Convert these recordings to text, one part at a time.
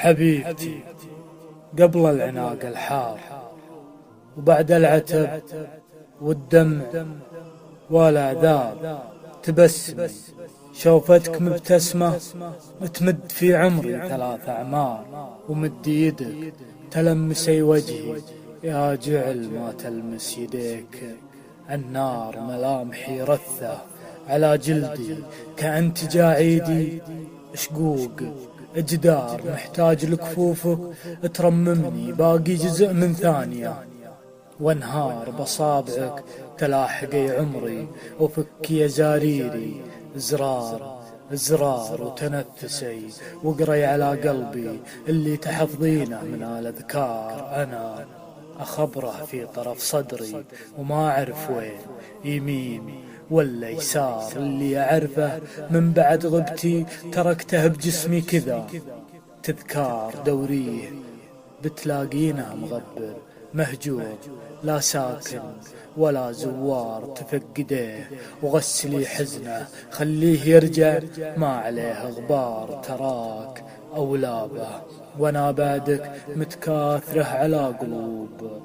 حبيبتي، قبل العناق الحار وبعد العتب والدمع والعذاب تبسمي، شوفتك مبتسمة تمد في عمري 3 أعمار، ومد يدك تلمسي وجهي يا جعل ما تلمس يديك النار، ملامحي رثة على جلدي كأن تجاعيدي شقوق جدار محتاج لكفوفك ترممني باقي جزء من ثانية، وانهار بصابعك تلاحقي عمري وفكي يا زاريري زرار وتنفسي وقري على قلبي اللي تحفظينه من الأذكار، أنا أخبره في طرف صدري وما أعرف وين يمين ولا يسار، اللي أعرفه من بعد غبتي تركته بجسمي كذا تذكار دوريه بتلاقينه مغبر مهجور لا ساكن ولا زوار، تفقديه وغسلي حزنه خليه يرجع ما عليه غبار، تراك أولابه وانا بعدك متكاثره على قلوب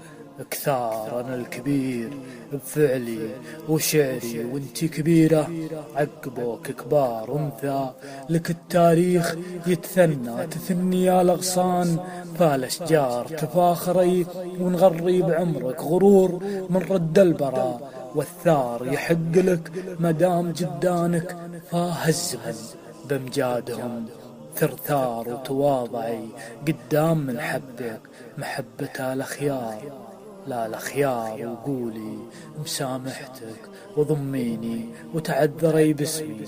كثار، أنا الكبير بفعلي وشعري وانتي كبيرة عقبوك كبار، انثى لك التاريخ يتثنى تثني يا الأغصان فالأشجار، تفاخري ونغري بعمرك غرور من رد البراء والثار، يحق لك مدام جدانك فاهزمن بمجادهم ثرثار، وتواضعي قدام من حبك محبة الأخيار لا الأخيار، وقولي مسامحتك وضميني وتعذري باسمي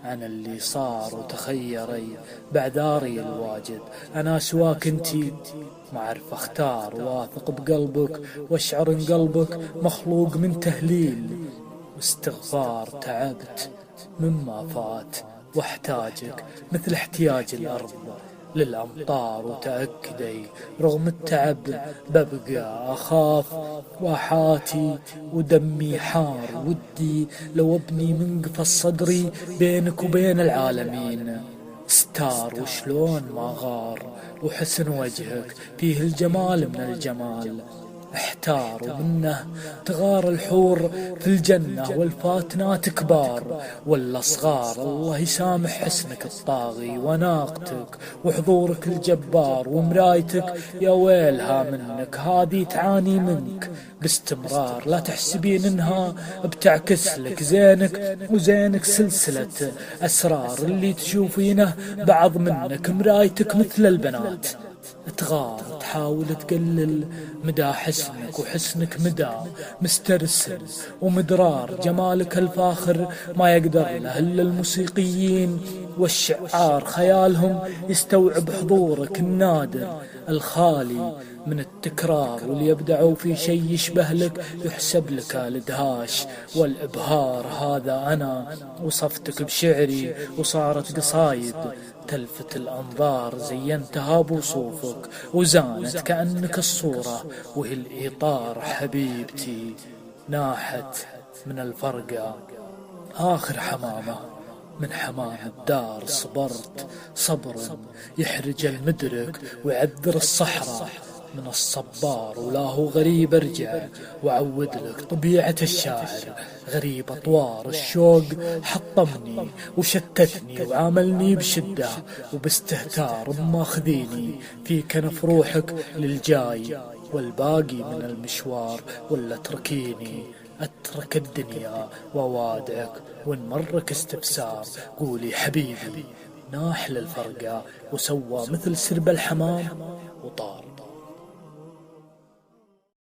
عن اللي صار، وتخيري بعذاري الواجد أنا سواك انتي ما أعرف أختار، واثق بقلبك واشعر ان قلبك مخلوق من تهليل واستغفار، تعبت مما فات واحتاجك مثل احتياج الأرض للأمطار، وتأكدي رغم التعب ببقى أخاف واحاتي ودمي حار، ودي لو ابني من قفص صدري بينك وبين العالمين ستار، وشلون ما غار وحسن وجهك فيه الجمال من الجمال احتار، ومنه تغار الحور في الجنة والفاتنات كبار ولا صغار، الله يسامح حسنك الطاغي وناقتك وحضورك الجبار، ومرايتك يا ويلها منك هذه تعاني منك باستمرار، لا تحسبين انها بتعكس لك زينك وزينك سلسلة أسرار، اللي تشوفينه بعض منك مرايتك مثل البنات تغار تحاول تقلل مدى حسنك، وحسنك مدى مسترسل ومدرار، جمالك الفاخر ما يقدر له إلا الموسيقيين والشعار، خيالهم يستوعب حضورك النادر الخالي من التكرار، واللي يبدعوا في شيء يشبه لك يحسب لك الادهاش والإبهار، هذا أنا وصفتك بشعري وصارت قصايد تلفت الأنظار، زينتها بوصوفك وزانت كأنك الصورة وهي الإطار، حبيبتي ناحت من الفرقة آخر حمامة من حمام الدار، صبرت صبر يحرج المدرك ويعذر الصحراء من الصبار، ولا هو غريب ارجع وعود لك طبيعة الشاعر غريب أطوار، الشوق حطمني وشتتني وعاملني بشدة وباستهتار، ماخذيني في كنف روحك للجاي والباقي من المشوار، ولا تركيني أترك الدنيا ووادعك وإن مرك استفسار، قولي حبيبي ناح للفرقة وسوى مثل سرب الحمام وطار.